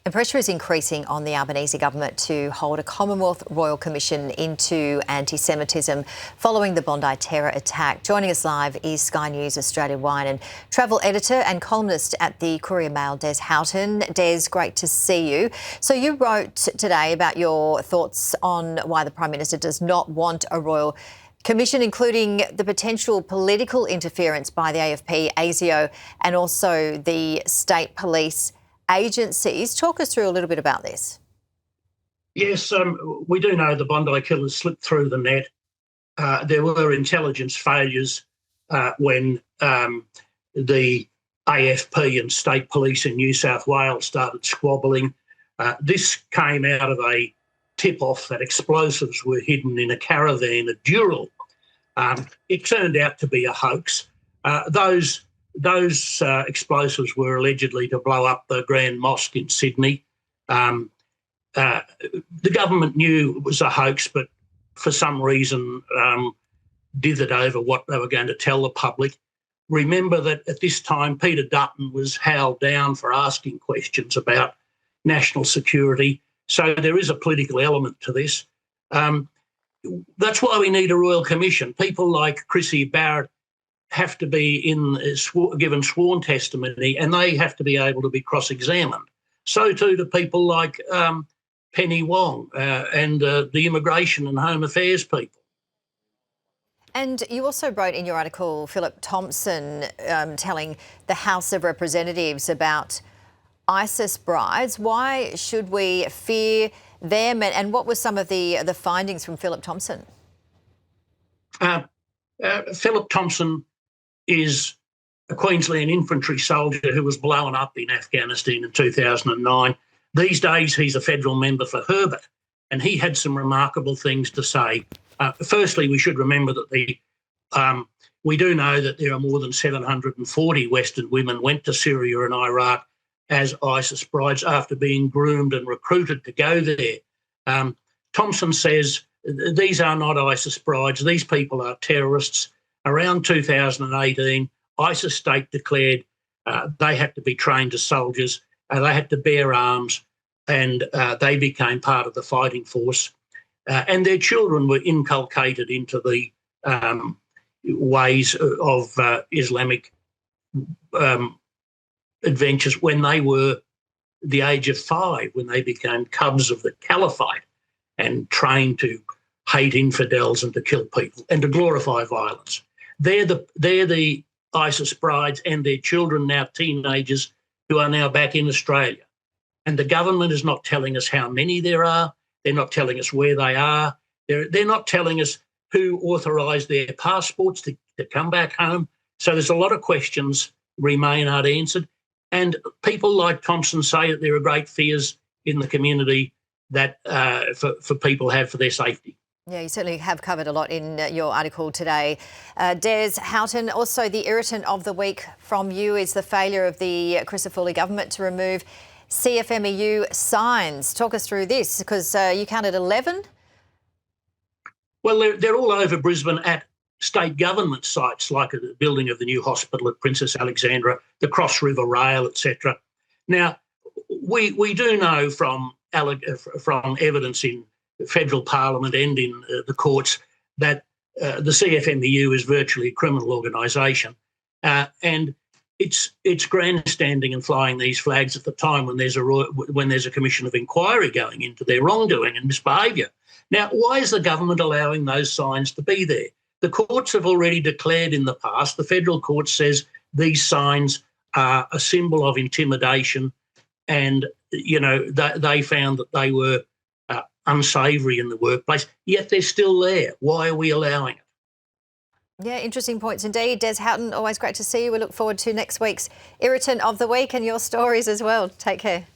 And pressure is increasing on the Albanese government to hold a Commonwealth Royal Commission into anti-Semitism following the Bondi terror attack. Joining us live is Sky News Australia wine and travel editor and columnist at the Courier Mail, Des Houghton. Des, great to see you. So you wrote today about your thoughts on why the Prime Minister does not want a Royal Commission, including the potential political interference by the AFP, ASIO and also the state police agencies. Talk us through a little bit about this. Yes, we do know the Bondi killers slipped through the net. There were intelligence failures when the AFP and state police in New South Wales started squabbling. This came out of a tip-off that explosives were hidden in a caravan at Dural. It turned out to be a hoax. Those explosives were allegedly to blow up the Grand Mosque in Sydney. The government knew it was a hoax, but for some reason dithered over what they were going to tell the public. Remember that at this time, Peter Dutton was howled down for asking questions about national security. So there is a political element to this. That's why we need a Royal Commission. People like Krissy, Barrett have to be given sworn testimony, and they have to be able to be cross-examined. So too do people like Penny Wong and the Immigration and Home Affairs people. And you also wrote in your article, Philip Thompson telling the House of Representatives about ISIS brides. Why should we fear them? And what were some of the findings from Philip Thompson? Philip Thompson is a Queensland infantry soldier who was blown up in Afghanistan in 2009. These days, he's a federal member for Herbert, and he had some remarkable things to say. Firstly, we should remember that we do know that there are more than 740 Western women went to Syria and Iraq as ISIS brides after being groomed and recruited to go there. Thompson says these are not ISIS brides. These people are terrorists. Around 2018, ISIS state declared they had to be trained as soldiers, they had to bear arms, and they became part of the fighting force. And their children were inculcated into the ways of Islamic adventures when they were the age of 5, when they became cubs of the caliphate and trained to hate infidels and to kill people and to glorify violence. They're the ISIS brides and their children, now teenagers, who are now back in Australia. And the government is not telling us how many there are. They're not telling us where they are. They're not telling us who authorised their passports to come back home. So there's a lot of questions remain unanswered. And people like Thompson say that there are great fears in the community that for people have for their safety. Yeah, you certainly have covered a lot in your article today. Des Houghton, also the irritant of the week from you is the failure of the Krissy government to remove CFMEU signs. Talk us through this, because you counted 11? Well, they're all over Brisbane at state government sites, like the building of the new hospital at Princess Alexandra, the Cross River Rail, etc. Now, we do know from evidence in federal parliament and in the courts that the CFMEU is virtually a criminal organisation, and it's grandstanding and flying these flags at the time when there's a commission of inquiry going into their wrongdoing and misbehaviour. Now, why is the government allowing those signs to be there? The courts have already declared in the past, the federal court says these signs are a symbol of intimidation, and, you know, they found that they were unsavoury in the workplace, yet they're still there. Why are we allowing it? Yeah, interesting points indeed. Des Houghton, always great to see you. We look forward to next week's Irritant of the Week and your stories as well. Take care.